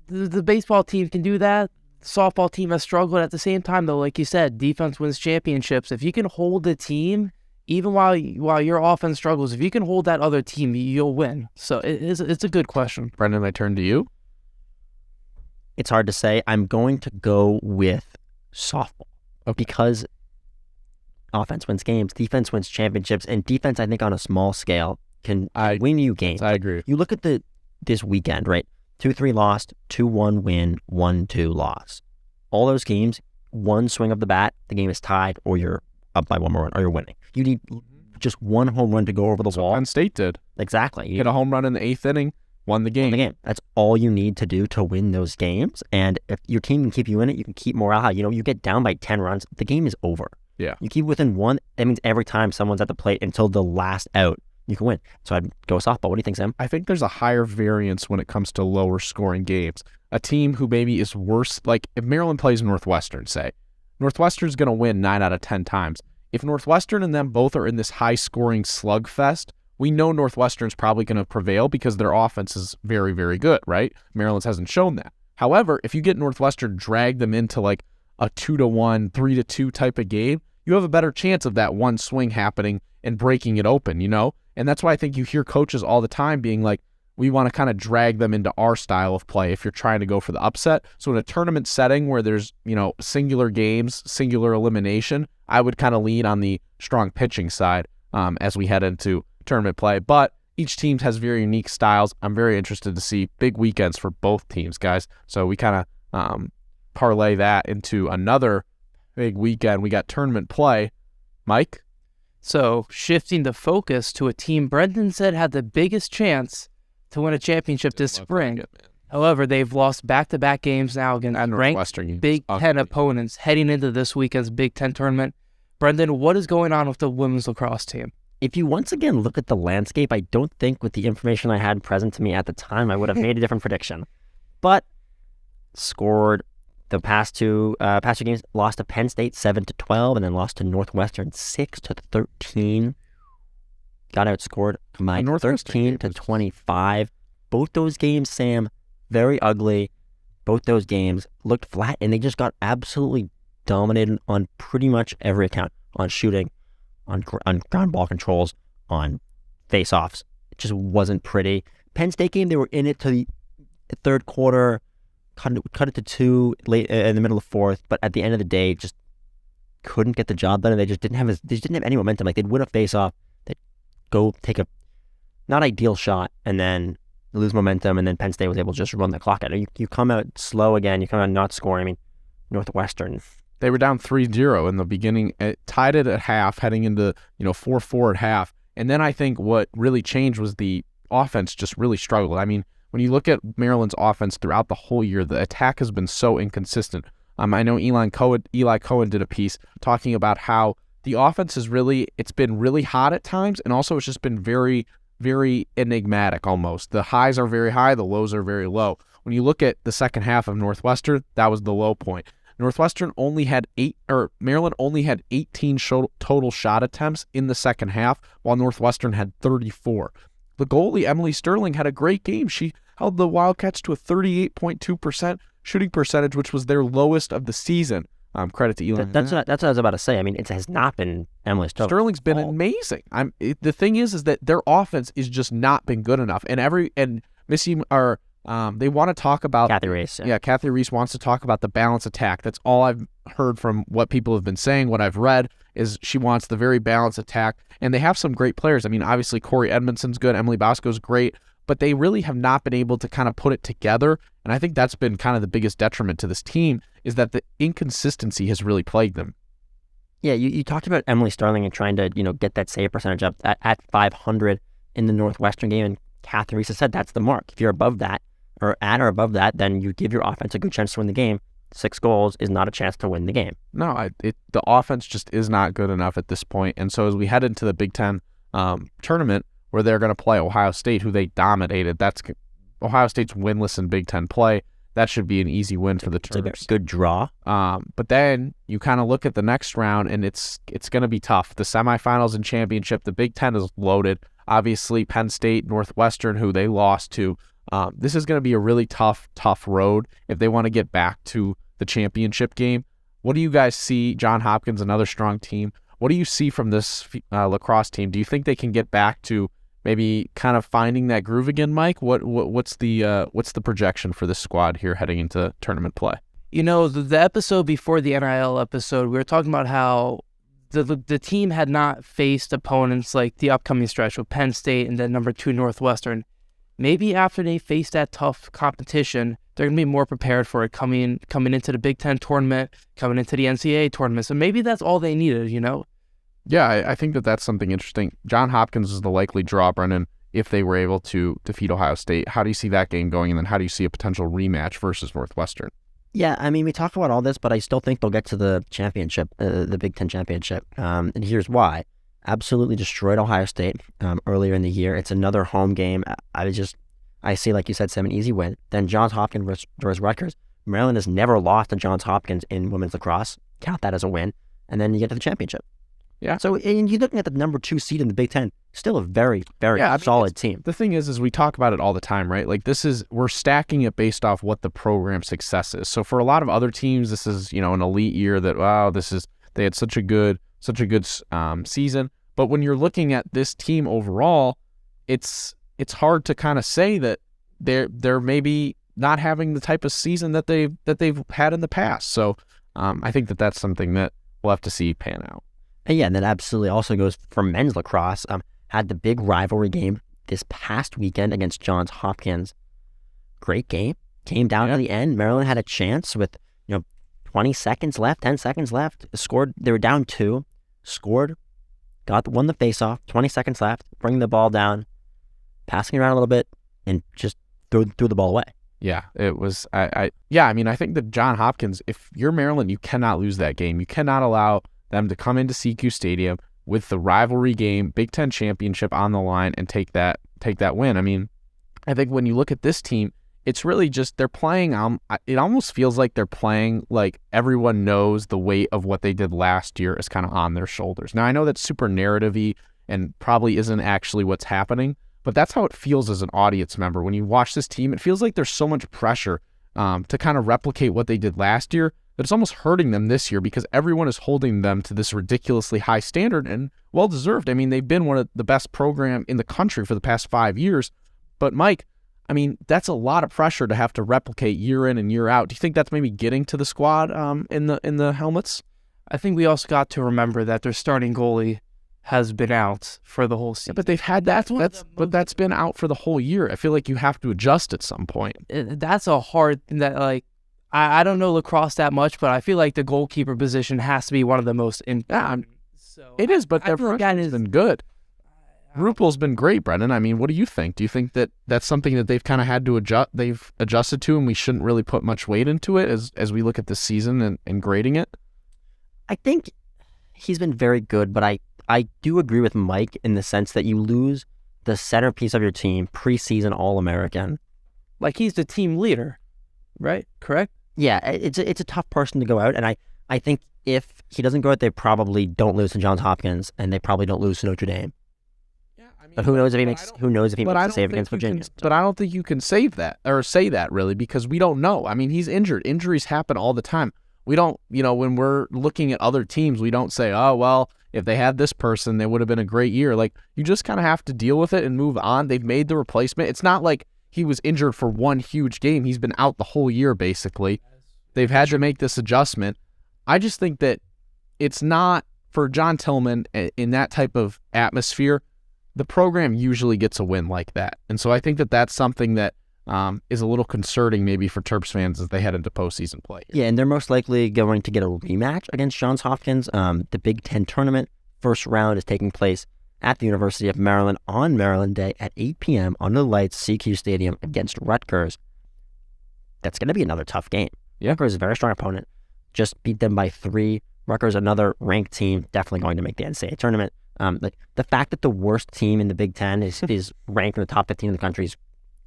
the baseball team can do that. The softball team has struggled at the same time, though. Like you said, defense wins championships. If you can hold the team, even while your offense struggles, if you can hold that other team, you'll win. So it's a good question. Brendan, I turn to you. It's hard to say. I'm going to go with softball because offense wins games, defense wins championships, and defense, I think, on a small scale can win you games. I agree. You look at this weekend, right? 2-3 lost, 2-1 win, 1-2 loss. All those games, one swing of the bat, the game is tied, or you're up by one more run, or you're winning. You need just one home run to go over the wall. Penn State did. Exactly. Hit a home run in the 8th inning, won the game. That's all you need to do to win those games. And if your team can keep you in it, you can keep morale high. You get down by 10 runs, the game is over. Yeah. You keep within one, that means every time someone's at the plate until the last out, you can win. So I'd go softball. What do you think, Sam? I think there's a higher variance when it comes to lower scoring games. A team who maybe is worse, like if Maryland plays Northwestern, say, Northwestern's going to win 9 out of 10 times. If Northwestern and them both are in this high scoring slugfest, we know Northwestern's probably going to prevail because their offense is very, very good, right? Maryland's hasn't shown that. However, if you get Northwestern, drag them into like a 2-1, 3-2 type of game, you have a better chance of that one swing happening and breaking it open, And that's why I think you hear coaches all the time being like, we want to kind of drag them into our style of play if you're trying to go for the upset. So in a tournament setting where there's, singular games, singular elimination, I would kind of lean on the strong pitching side as we head into tournament play. But each team has very unique styles. I'm very interested to see big weekends for both teams, guys. So we kind of parlay that into another big weekend. We got tournament play. Mike? So shifting the focus to a team Brendan said had the biggest chance to win a championship this spring. However, they've lost back-to-back games now against ranked Big Ten opponents heading into this weekend's Big Ten tournament. Brendan, what is going on with the women's lacrosse team? If you once again look at the landscape, I don't think with the information I had present to me at the time, I would have made a different prediction. But scored the past two games, lost to Penn State 7-12, and then lost to Northwestern 6-13. Got outscored by 13-25. Both those games, Sam, very ugly. Both those games looked flat, and they just got absolutely dominated on pretty much every account. On shooting, on ground ball controls, on face-offs. It just wasn't pretty. Penn State game, they were in it to the third quarter, cut it to 2 late in the middle of fourth, but at the end of the day, just couldn't get the job done, and they just didn't have any momentum. Like, they'd win a face-off, go take a not ideal shot and then lose momentum, and then Penn State was able to just run the clock out. You come out slow again, you come out not scoring. I mean, Northwestern. They were down 3-0 in the beginning, tied it at half, heading into 4-4 at half. And then I think what really changed was the offense just really struggled. I mean, when you look at Maryland's offense throughout the whole year, the attack has been so inconsistent. I know Eli Cohen did a piece talking about how the offense it's been really hot at times, and also it's just been very, very enigmatic almost. The highs are very high, the lows are very low. When you look at the second half of Northwestern, that was the low point. Maryland only had 18 total shot attempts in the second half, while Northwestern had 34. The goalie, Emily Sterling, had a great game. She held the Wildcats to a 38.2% shooting percentage, which was their lowest of the season. Credit to Elon. That's what I was about to say. I mean, it has not been Emily Sterling. Sterling's been amazing. The thing is that their offense is just not been good enough. And Missy they want to talk about Kathy Reese. Yeah, Kathy Reese wants to talk about the balance attack. That's all I've heard from what people have been saying. What I've read is she wants the very balanced attack, and they have some great players. I mean, obviously Corey Edmondson's good, Emily Bosco's great, but they really have not been able to kind of put it together. And I think that's been kind of the biggest detriment to this team, is that the inconsistency has really plagued them. Yeah, you talked about Emily Sterling and trying to get that save percentage up at 500 in the Northwestern game, and Kathy Reese said that's the mark. If you're above that, or at or above that, then you give your offense a good chance to win the game. 6 goals is not a chance to win the game. No, the offense just is not good enough at this point. And so as we head into the Big Ten tournament, where they're going to play Ohio State, who they dominated, Ohio State's winless in Big Ten play. That should be an easy win for the Terps. It's a good draw. But then you kind of look at the next round, and it's going to be tough. The semifinals and championship, the Big Ten is loaded. Obviously, Penn State, Northwestern, who they lost to. This is going to be a really tough road if they want to get back to the championship game. What do you guys see? John Hopkins, another strong team. What do you see from this lacrosse team? Do you think they can get back to maybe kind of finding that groove again, Mike? What's the projection for this squad here heading into tournament play? The episode before the NIL episode, we were talking about how the team had not faced opponents like the upcoming stretch with Penn State and then number 2 Northwestern. Maybe after they face that tough competition, they're going to be more prepared for it coming into the Big Ten tournament, coming into the NCAA tournament. So maybe that's all they needed, you know? Yeah, I think that's something interesting. John Hopkins is the likely draw, Brendan, if they were able to defeat Ohio State. How do you see that game going? And then how do you see a potential rematch versus Northwestern? Yeah, I mean, we talk about all this, but I still think they'll get to the championship, the Big Ten championship. And here's why. Absolutely destroyed Ohio State earlier in the year. It's another home game. I see, like you said, Sam, an easy win. Then Johns Hopkins versus Rutgers. Maryland has never lost to Johns Hopkins in women's lacrosse. Count that as a win. And then you get to the championship. Yeah. So and you're looking at the number 2 seed in the Big Ten. Still a very, very solid team. The thing is we talk about it all the time, right? Like we're stacking it based off what the program success is. So for a lot of other teams, this is, an elite year that, wow, they had such a good season. But when you're looking at this team overall, it's hard to kind of say that they're maybe not having the type of season that they've had in the past. So I think that's something that we'll have to see pan out. And yeah, and that absolutely also goes for men's lacrosse. Had the big rivalry game this past weekend against Johns Hopkins. Great game. Came down to the end. Maryland had a chance with 20 seconds left, 10 seconds left. Scored. They were down 2. Scored. Won the faceoff. 20 seconds left. Bringing the ball down, passing around a little bit, and just threw the ball away. Yeah, it was. I think that John Hopkins, if you're Maryland, you cannot lose that game. You cannot allow them to come into CQ Stadium with the rivalry game, Big Ten championship on the line, and take that win. I mean, I think when you look at this team, it's really just they're playing. It almost feels like they're playing like everyone knows the weight of what they did last year is kind of on their shoulders. Now I know that's super narrative-y and probably isn't actually what's happening, but that's how it feels as an audience member when you watch this team. It feels like there's so much pressure to kind of replicate what they did last year, that it's almost hurting them this year because everyone is holding them to this ridiculously high standard and well-deserved. I mean, they've been one of the best program in the country for the past 5 years. But Mike, I mean, that's a lot of pressure to have to replicate year in and year out. Do you think that's maybe getting to the squad in the helmets? I think we also got to remember that their starting goalie has been out for the whole season. Yeah, but they've had that's been out for the whole year. I feel like you have to adjust at some point. That's a hard thing that, like, I don't know lacrosse that much, but I feel like the goalkeeper position has to be one of the most it is, but their front has been good. Rupel's been great, Brendan. I mean, what do you think? Do you think that that's something that they've kind of had to adjust? They've adjusted to, and we shouldn't really put much weight into it as we look at this season and grading it? I think he's been very good, but I do agree with Mike in the sense that you lose the centerpiece of your team, preseason All-American. Like, he's the team leader, right? Correct? Yeah, it's a tough person to go out, and I think if he doesn't go out, they probably don't lose to Johns Hopkins, and they probably don't lose to Notre Dame. Yeah, I mean, but who knows if he makes the save against Virginia? But I don't think you can save that or say that really because we don't know. I mean, he's injured. Injuries happen all the time. We don't, when we're looking at other teams, we don't say, oh, well, if they had this person, they would have been a great year. Like, you just kind of have to deal with it and move on. They've made the replacement. It's not like he was injured for one huge game. He's been out the whole year, basically. They've had to make this adjustment. I just think that it's not for John Tillman in that type of atmosphere. The program usually gets a win like that. And so I think that that's something that is a little concerning maybe for Terps fans as they head into postseason play. Yeah, and they're most likely going to get a rematch against Johns Hopkins. The Big Ten tournament first round is taking place at the University of Maryland on Maryland Day at 8 p.m. under the lights, CQ Stadium against Rutgers. That's going to be another tough game. Yeah. Rutgers is a very strong opponent. Just beat them by 3. Rutgers, another ranked team, definitely going to make the NCAA tournament. The fact that the worst team in the Big Ten is ranked in the top 15 in the country is,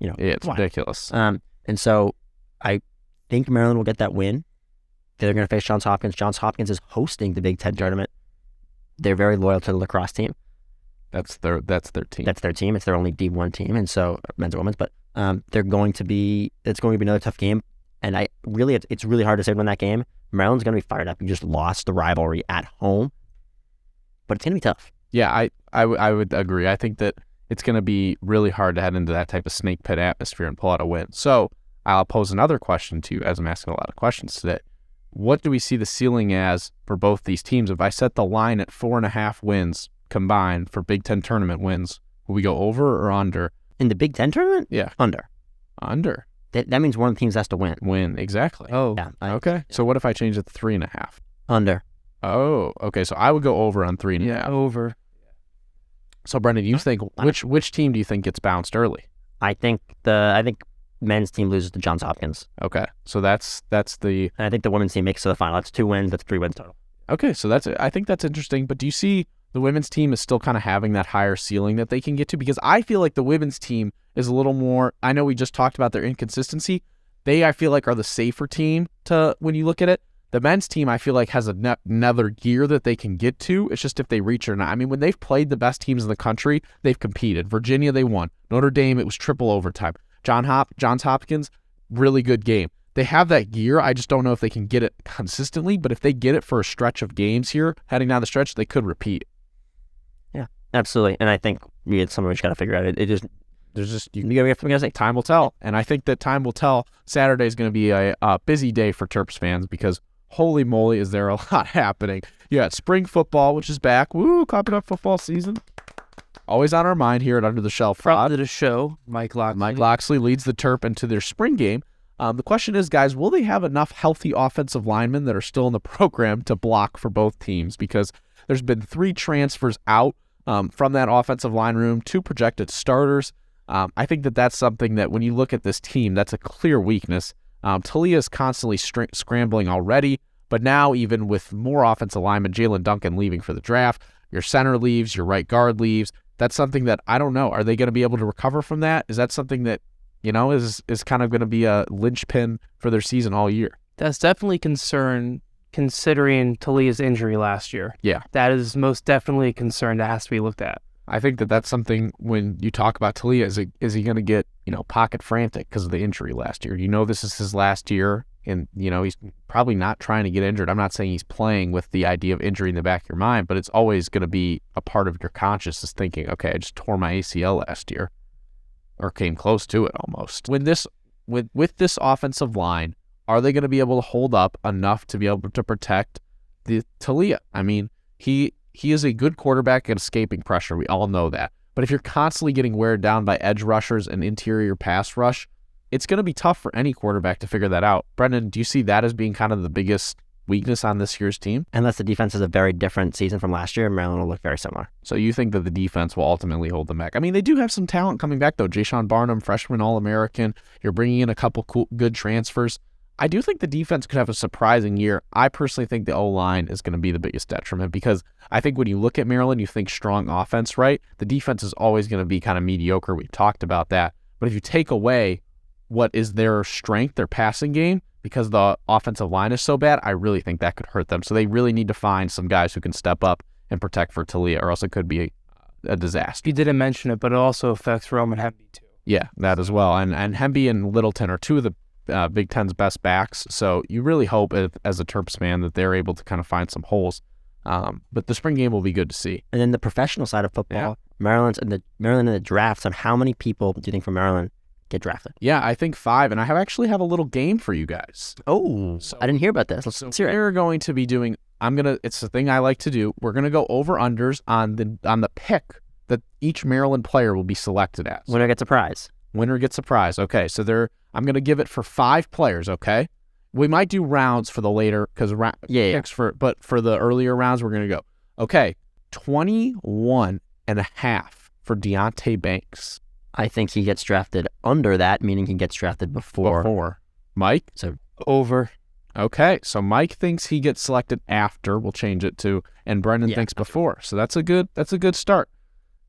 it's ridiculous. And so I think Maryland will get that win. They're going to face Johns Hopkins. Johns Hopkins is hosting the Big Ten tournament. They're very loyal to the lacrosse team. That's their team. That's their team. It's their only D1 team, and so men's and women's. But it's going to be another tough game. And it's really hard to say when that game. Maryland's going to be fired up. You just lost the rivalry at home, but it's going to be tough. Yeah, I would agree. I think that it's going to be really hard to head into that type of snake pit atmosphere and pull out a win. So I'll pose another question to you, as I'm asking a lot of questions today. what do we see the ceiling as for both these teams? If I set the line at 4.5 wins combined for Big Ten tournament wins, will we go over or under? In the Big Ten tournament? Yeah. Under. Under. That means one of the teams has to win. Win, exactly. Oh, Yeah. Okay. So what if I change it to 3.5? Under. Oh, okay. So I would go over on 3.5. yeah, over. So Brendan, you think which team do you think gets bounced early? I think men's team loses to Johns Hopkins. Okay. So that's the And I think the women's team makes it to the final. That's 2 wins. That's 3 wins total. okay. So I think that's interesting. But do you see the women's team is still kind of having that higher ceiling that they can get to? Because I feel like the women's team is a little more. I know we just talked about their inconsistency. They, I feel like, are the safer team to when you look at it. The men's team, I feel like, has another gear that they can get to. It's just if they reach or not. I mean, when they've played the best teams in the country, they've competed. Virginia, they won. Notre Dame, it was triple overtime. Johns Hopkins, really good game. They have that gear. I just don't know if they can get it consistently. But if they get it for a stretch of games here, heading down the stretch, they could repeat. Yeah, absolutely. And I think it's something we just got to figure out. You gotta say Time will tell. And I think that time will tell. Saturday is going to be a busy day for Terps fans because holy moly, is there a lot happening. You got spring football, which is back. Woo, clapping up football season. Always on our mind here at Under the Shelf. Front of the show, Mike Loxley. Mike Loxley leads the Terp into their spring game. The question is, guys, will they have enough healthy offensive linemen that are still in the program to block for both teams? Because there's been 3 transfers out from that offensive line room, 2 projected starters. I think that's something that when you look at this team, that's a clear weakness. Talia is constantly scrambling already, but now even with more offensive linemen, Jalen Duncan leaving for the draft, your center leaves, your right guard leaves. That's something that I don't know. Are they going to be able to recover from that? Is that something that, is kind of going to be a linchpin for their season all year? That's definitely concern considering Talia's injury last year. Yeah. That is most definitely a concern that has to be looked at. I think that's something when you talk about Talia, is he going to get, pocket frantic because of the injury last year? This is his last year and, he's probably not trying to get injured. I'm not saying he's playing with the idea of injury in the back of your mind, but it's always going to be a part of your consciousness thinking, okay, I just tore my ACL last year or came close to it almost. With this offensive line, are they going to be able to hold up enough to be able to protect the Talia? I mean, he is a good quarterback at escaping pressure. We all know that. But if you're constantly getting wear down by edge rushers and interior pass rush, it's going to be tough for any quarterback to figure that out. Brendan, do you see that as being kind of the biggest weakness on this year's team? Unless the defense is a very different season from last year, Maryland will look very similar. So you think that the defense will ultimately hold them back? I mean, they do have some talent coming back, though. Jayshon Barnum, freshman All-American. You're bringing in a couple good transfers. I do think the defense could have a surprising year. I personally think the O-line is going to be the biggest detriment because I think when you look at Maryland, you think strong offense, right? The defense is always going to be kind of mediocre. We've talked about that. But if you take away what is their strength, their passing game, because the offensive line is so bad, I really think that could hurt them. So they really need to find some guys who can step up and protect for Talia, or else it could be a disaster. You didn't mention it, but it also affects Roman Hemby too. Yeah, that as well. And Hemby and Littleton are 2 of the Big Ten's best backs. So you really hope, as a Terps fan, that they're able to kind of find some holes. But the spring game will be good to see. And then the professional side of football, Maryland in the drafts. On how many people do you think from Maryland get drafted? Yeah, I think 5. And I actually have a little game for you guys. Oh, So- I didn't hear about this. Let's hear it. We're going to be doing. It's the thing I like to do. We're gonna go over unders on the pick that each Maryland player will be selected as. Winner gets a prize. Winner gets a prize. Okay, so I'm going to give it for 5 players, okay? We might do rounds for the later, because picks but for the earlier rounds, we're going to go. Okay, 21 and a half for Deontay Banks. I think he gets drafted under that, meaning he gets drafted before. Mike? So Over. Okay, so Mike thinks he gets selected after. We'll change it to, and Brendan thinks before. So that's a good start.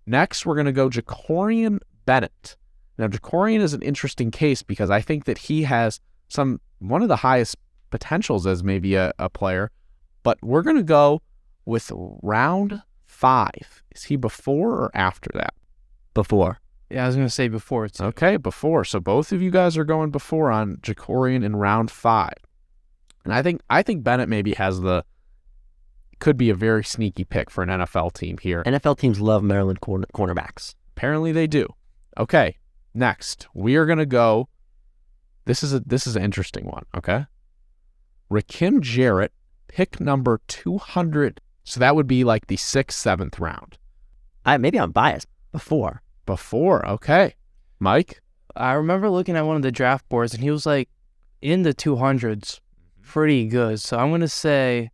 Next, we're going to go Jacorian Bennett. Now, Jacorian is an interesting case because I think that he has one of the highest potentials as maybe a player, but we're going to go with round 5. Is he before or after that? before. Yeah, I was going to say before too. Okay, before. So both of you guys are going before on Jacorian in round 5. And I think Bennett maybe could be a very sneaky pick for an NFL team here. NFL teams love Maryland cornerbacks. Apparently they do. Okay, next we are going to go. This is an interesting one. Okay, Rakim Jarrett, pick number 200. So that would be like the 6th, 7th round. Maybe I'm biased. Before. Okay. Mike? I remember looking at one of the draft boards, and he was like in the 200s, pretty good. So I'm gonna say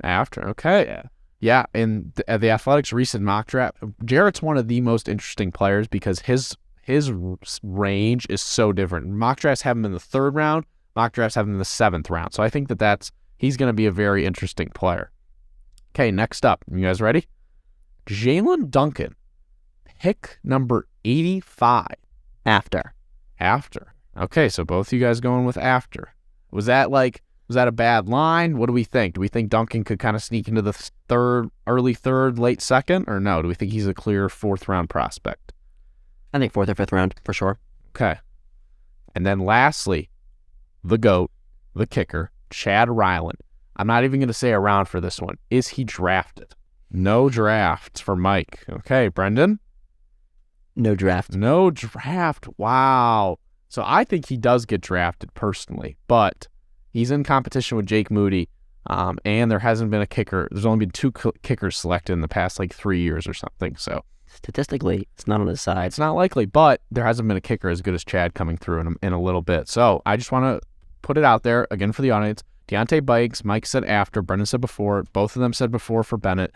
after. Okay. Yeah. In the Athletics' recent mock draft, Jarrett's one of the most interesting players because his range is so different. Mock drafts have him in the 3rd round. Mock drafts have him in the 7th round. So I think he's going to be a very interesting player. Okay, next up. You guys ready? Jalen Duncan, pick number 85. After. Okay, so both you guys going with after. Was that a bad line? What do we think? Do we think Duncan could kind of sneak into the early 3rd, late 2nd, or no? Do we think he's a clear 4th round prospect? I think 4th or 5th round for sure. Okay. And then lastly, the GOAT, the kicker, Chad Ryland. I'm not even going to say a round for this one. Is he drafted? No drafts for Mike. Okay, Brendan? No draft. Wow. So I think he does get drafted personally, but he's in competition with Jake Moody, and there hasn't been a kicker. There's only been 2 kickers selected in the past 3 years or something. So statistically, it's not on his side. It's not likely, but there hasn't been a kicker as good as Chad coming through in a little bit. So I just want to put it out there again for the audience. Deontay Bikes, Mike said after, Brendan said before. Both of them said before for Bennett.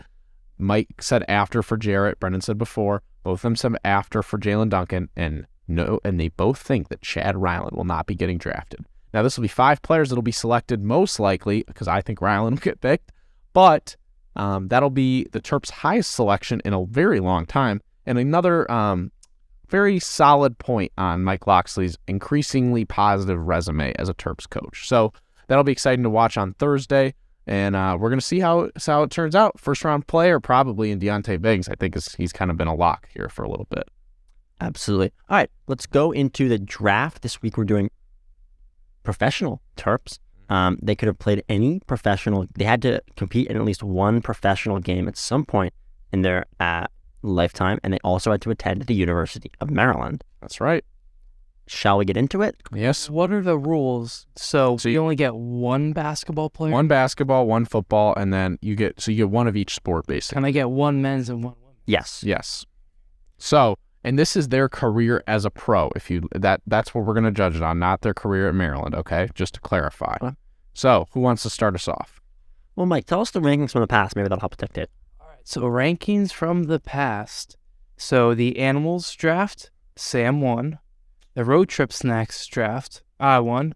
Mike said after for Jarrett. Brendan said before. Both of them said after for Jalen Duncan. And they both think that Chad Ryland will not be getting drafted. Now, this will be 5 players that will be selected most likely because I think Ryland will get picked. But that'll be the Terps' highest selection in a very long time. And another very solid point on Mike Loxley's increasingly positive resume as a Terps coach. So that'll be exciting to watch on Thursday. And we're going to see how it turns out. First round player probably in Deontay Biggs. I think he's kind of been a lock here for a little bit. Absolutely. All right, let's go into the draft. This week we're doing professional Terps. They could have played any professional. They had to compete in at least one professional game at some point in their lifetime, and they also had to attend the University of Maryland. That's right. Shall we get into it? Yes. What are the rules? So you only get one basketball player? One basketball, one football, and then you get one of each sport, basically. Can I get one men's and one women's? Yes. So, and this is their career as a pro. That's what we're going to judge it on, not their career at Maryland, okay? Just to clarify. Okay. So, who wants to start us off? Well, Mike, tell us the rankings from the past. Maybe that'll help dictate. All right, so rankings from the past. So the Animals draft, Sam won. The Road Trip Snacks draft, I won.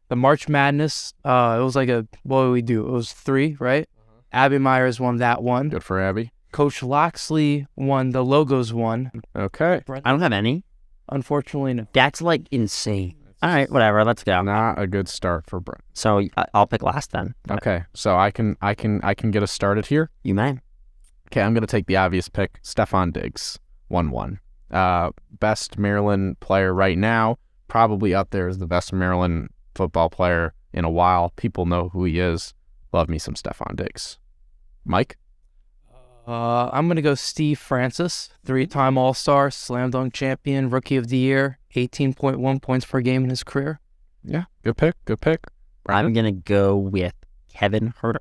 The March Madness, it was what did we do? It was 3, right? Abby Myers won that one. Good for Abby. Coach Loxley won the Logos one. Okay. I don't have any. Unfortunately, no. That's insane. All right, whatever. Let's go. Not a good start for Brent. So I'll pick last then. Okay. So I can get us started here. You may. Okay, I'm going to take the obvious pick, Stephon Diggs, 1-1. Best Maryland player right now, probably up there as the best Maryland football player in a while. People know who he is. Love me some Stephon Diggs. Mike? I'm going to go Steve Francis, 3-time All-Star, slam dunk champion, rookie of the year, 18.1 points per game in his career. Yeah, good pick. I'm going to go with Kevin Herter.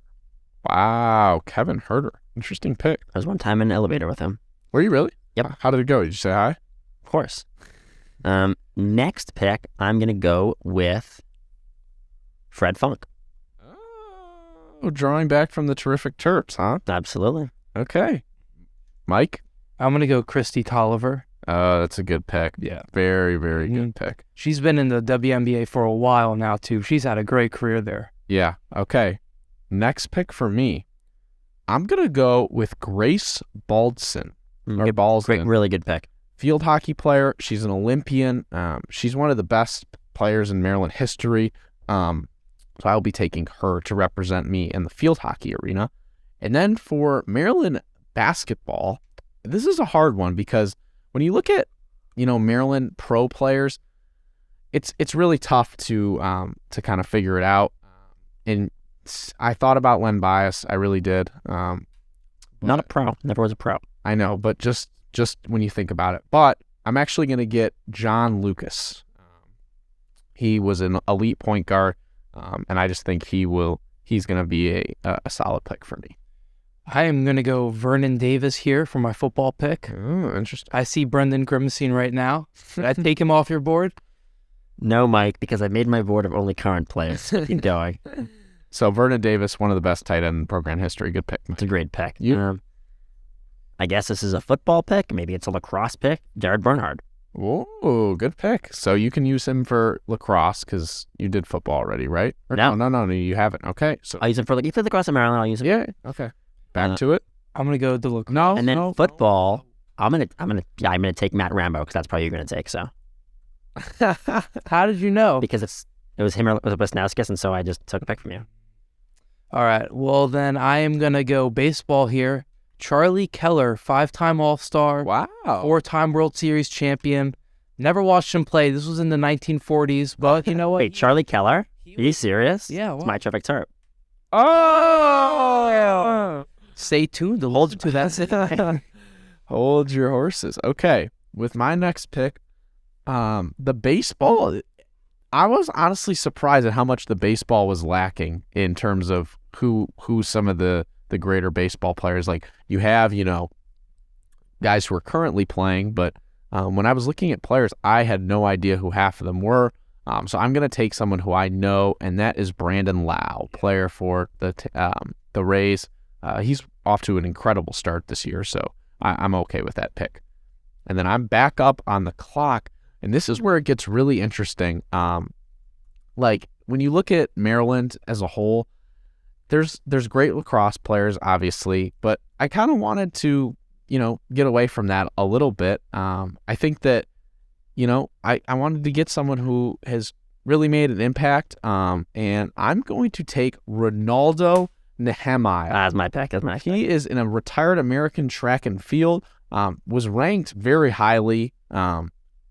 Wow, Kevin Herter. Interesting pick. I was one time in an elevator with him. Were you really? Yep. How did it go? Did you say hi? Of course. Next pick, I'm going to go with Fred Funk. Oh, drawing back from the terrific Terps, huh? Absolutely. Okay. Mike? I'm going to go Christy Tolliver. That's a good pick. Yeah. Very, very good pick. She's been in the WNBA for a while now, too. She's had a great career there. Yeah. Okay. Next pick for me, I'm going to go with Grace Baldson. Great, really good pick. Field hockey player. She's an Olympian. She's one of the best players in Maryland history. So I'll be taking her to represent me in the field hockey arena. And then for Maryland basketball, this is a hard one because when you look at, Maryland pro players, it's really tough to kind of figure it out. And I thought about Len Bias. I really did. Not a pro. Never was a pro. I know, but just when you think about it. But I'm actually going to get John Lucas. He was an elite point guard. And I just think he's going to be a solid pick for me. I am going to go Vernon Davis here for my football pick. Oh, interesting. I see Brendan grimacing right now. Did I take him off your board? No, Mike, because I made my board of only current players. Keep going. So Vernon Davis, one of the best tight end in program history. Good pick. It's a great pick. You? I guess this is a football pick. Maybe it's a lacrosse pick. Jared Bernhard. Whoa, good pick. So you can use him for lacrosse because you did football already, right? Or no, you haven't. Okay, so I'll use him for if you play lacrosse in Maryland, I'll use him. yeah, okay. Back to it. I'm going to go the look. No, And then no. football, I'm gonna take Matt Rambo because that's probably you're gonna take. So How did you know? because it was him or it was Wisnauskas, and so I just took a pick from you. All right. Well, then I am going to go baseball here. Charlie Keller, 5-time All-Star, Wow. 4-time World Series champion. Never watched him play. This was in the 1940s, but you know what? Wait, Charlie Keller? Are you serious? Yeah, It's what? my traffic terp. Oh! Stay tuned. Hold to that. Hold your horses. Okay, with my next pick, the baseball. I was honestly surprised at how much the baseball was lacking in terms of who some of the greater baseball players. Like you have, guys who are currently playing, but when I was looking at players, I had no idea who half of them were. So I'm going to take someone who I know, and that is Brandon Lau, player for the Rays. He's off to an incredible start this year, so I'm okay with that pick. And then I'm back up on the clock, and this is where it gets really interesting. Like when you look at Maryland as a whole, there's great lacrosse players, obviously, but I kind of wanted to, get away from that a little bit. I think that, I wanted to get someone who has really made an impact, and I'm going to take Ronaldo Nehemiah. That's my pick. That's my pick. He is in a retired American track and field, was ranked very highly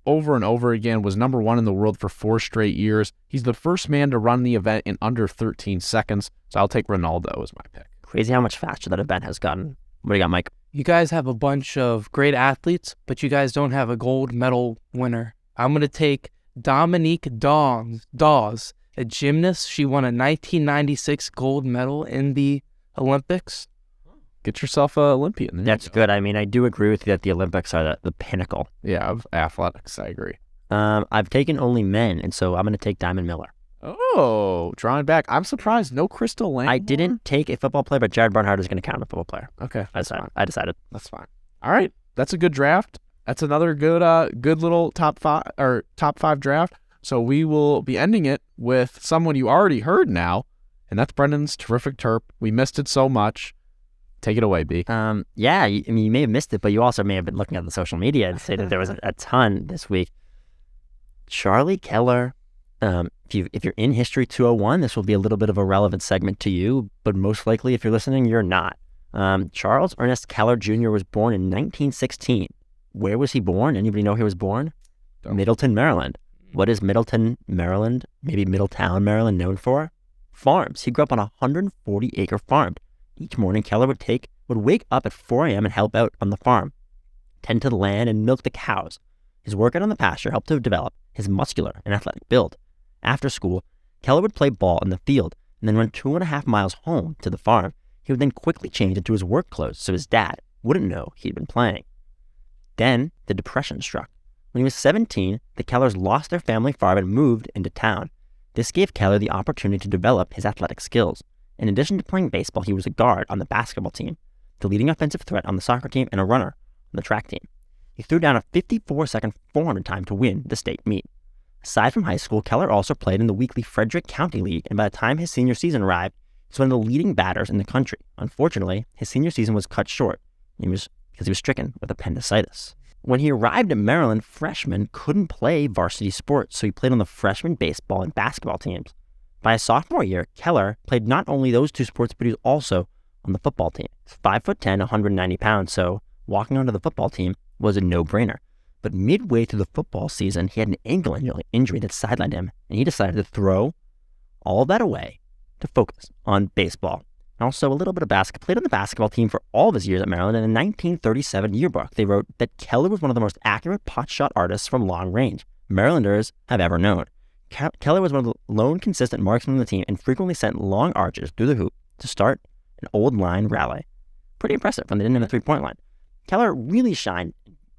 over and over again, was number 1 in the world for 4 straight years. He's the first man to run the event in under 13 seconds, so I'll take Ronaldo as my pick. Crazy how much faster that event has gotten. What do you got, Mike? You guys have a bunch of great athletes, but you guys don't have a gold medal winner. I'm going to take Dominique Dawes, a gymnast. She won a 1996 gold medal in the Olympics. Get yourself an Olympian. There you That's go. good. I mean, I do agree with you that the Olympics are the pinnacle. Yeah, of athletics, I agree. I've taken only men, and so I'm going to take Diamond Miller. Oh, drawing back. I'm surprised. No Crystal Lane. I didn't take a football player, but Jared Bernhard is going to count a football player. Okay, I decided. that's fine. All right, that's a good draft. That's another good little top 5 draft. So we will be ending it with someone you already heard now, and that's Brendan's terrific terp. We missed it so much. Take it away, B. Yeah, you may have missed it, but you also may have been looking at the social media and say that there was a ton this week. Charlie Keller. If you're in History 201, this will be a little bit of a relevant segment to you, but most likely if you're listening, you're not. Charles Ernest Keller Jr. was born in 1916. Where was he born? Anybody know where he was born? Don't. Middleton, Maryland. What is Middleton, Maryland, maybe Middletown, Maryland known for? Farms. He grew up on a 140-acre farm. Each morning, Keller would wake up at 4 a.m. and help out on the farm, tend to the land, and milk the cows. His work out on the pasture helped to develop his muscular and athletic build. After school, Keller would play ball in the field and then run 2.5 miles home to the farm. He would then quickly change into his work clothes so his dad wouldn't know he'd been playing. Then the Depression struck. When he was 17, the Kellers lost their family farm and moved into town. This gave Keller the opportunity to develop his athletic skills. In addition to playing baseball, he was a guard on the basketball team, the leading offensive threat on the soccer team, and a runner on the track team. He threw down a 54-second 400 time to win the state meet. Aside from high school, Keller also played in the weekly Frederick County League, and by the time his senior season arrived, he was one of the leading batters in the country. Unfortunately, his senior season was cut short because he was stricken with appendicitis. When he arrived at Maryland, freshmen couldn't play varsity sports, so he played on the freshman baseball and basketball teams. By his sophomore year, Keller played not only those 2 sports, but he was also on the football team. He's 5'10", 190 pounds, so walking onto the football team was a no-brainer. But midway through the football season, he had an ankle injury that sidelined him, and he decided to throw all of that away to focus on baseball. And also a little bit of basketball. Played on the basketball team for all of his years at Maryland. And in a 1937 yearbook, they wrote that Keller was one of the most accurate pot shot artists from long range Marylanders have ever known. Keller was one of the lone consistent marksmen on the team and frequently sent long arches through the hoop to start an old line rally. Pretty impressive when they didn't have a 3-point line. Keller really shined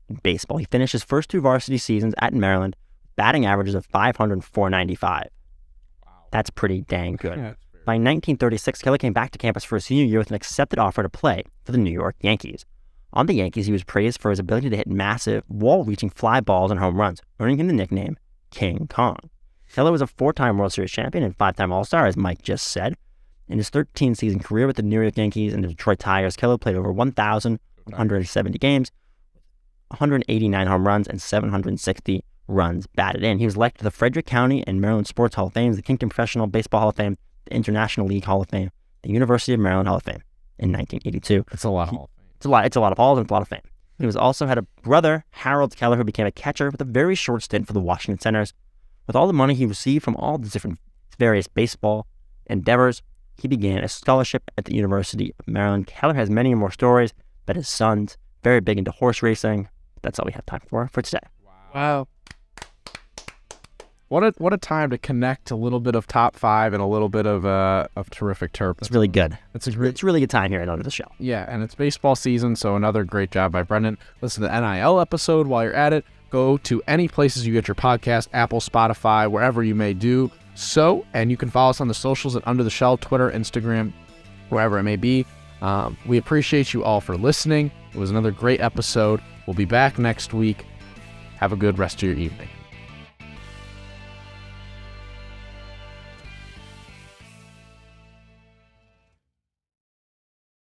in baseball. He finished his first 2 varsity seasons at Maryland, batting averages of .500 and .495. Wow. That's pretty dang good. Yeah, By 1936, Keller came back to campus for his senior year with an accepted offer to play for the New York Yankees. On the Yankees, he was praised for his ability to hit massive, wall-reaching fly balls and home runs, earning him the nickname King Kong. Keller was a 4-time World Series champion and 5-time All-Star, as Mike just said. In his 13-season career with the New York Yankees and the Detroit Tigers, Keller played over 1,170 games, 189 home runs, and 760 runs batted in. He was elected to the Frederick County and Maryland Sports Hall of Fame, the Kington Professional Baseball Hall of Fame, the International League Hall of Fame, the University of Maryland Hall of Fame in 1982. It's a lot of Hall of Fame. It's a lot of halls and it's a lot of fame. He was also had a brother, Harold Keller, who became a catcher with a very short stint for the Washington Senators. With all the money he received from all the different various baseball endeavors, he began a scholarship at the University of Maryland. Keller has many more stories about his sons, very big into horse racing. That's all we have time for today. Wow. What a time to connect a little bit of top 5 and a little bit of terrific Terp. It's really good. It's a really good time here at Under the Shell. Yeah, and it's baseball season, so another great job by Brendan. Listen to the NIL episode while you're at it. Go to any places you get your podcast, Apple, Spotify, wherever you may do so, and you can follow us on the socials at Under the Shell, Twitter, Instagram, wherever it may be. We appreciate you all for listening. It was another great episode. We'll be back next week. Have a good rest of your evening.